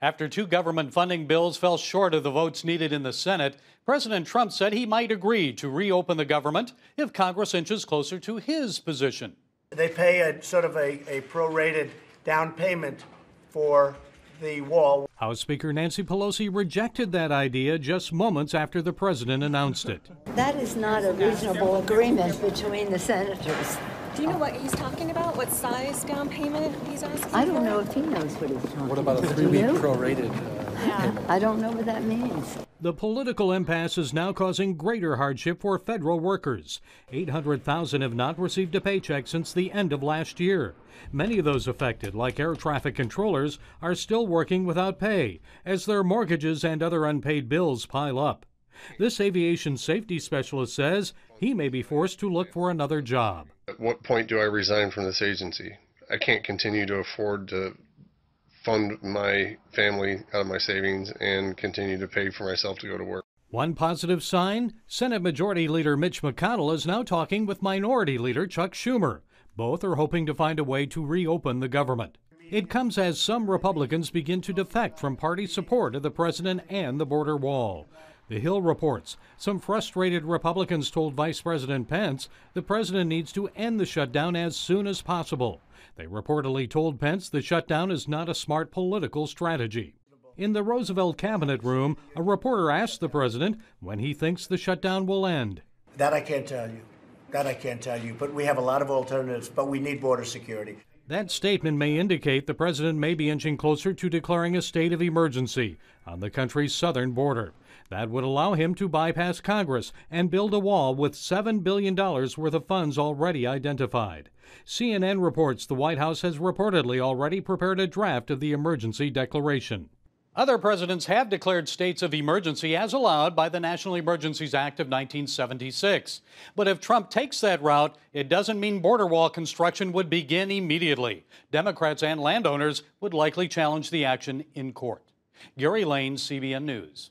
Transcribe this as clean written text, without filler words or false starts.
After two government funding bills fell short of the votes needed in the Senate, President Trump said he might agree to reopen the government if Congress inches closer to his position. They pay a sort of a prorated down payment for the wall. House Speaker Nancy Pelosi rejected that idea just moments after the president announced it. That is not a reasonable agreement between the senators. Do you know what he's talking about? What size down payment he's asking for? I don't know if he knows what he's talking about. What about a 3-week prorated payment? I don't know what that means. The political impasse is now causing greater hardship for federal workers. 800,000 have not received a paycheck since the end of last year. Many of those affected, like air traffic controllers, are still working without pay as their mortgages and other unpaid bills pile up. This aviation safety specialist says he may be forced to look for another job. At what point do I resign from this agency? I can't continue to afford to fund my family out of my savings and continue to pay for myself to go to work. One positive sign, Senate Majority Leader Mitch McConnell is now talking with Minority Leader Chuck Schumer. Both are hoping to find a way to reopen the government. It comes as some Republicans begin to defect from party support of the president and the border wall. The Hill reports some frustrated Republicans told Vice President Pence the president needs to end the shutdown as soon as possible. They reportedly told Pence the shutdown is not a smart political strategy. In the Roosevelt cabinet room, a reporter asked the president when he thinks the shutdown will end. That I can't tell you. But we have a lot of alternatives, but we need border security. That statement may indicate the president may be inching closer to declaring a state of emergency on the country's southern border. That would allow him to bypass Congress and build a wall with $7 billion worth of funds already identified. CNN reports the White House has reportedly already prepared a draft of the emergency declaration. Other presidents have declared states of emergency as allowed by the National Emergencies Act of 1976. But if Trump takes that route, it doesn't mean border wall construction would begin immediately. Democrats and landowners would likely challenge the action in court. Gary Lane, CBN News.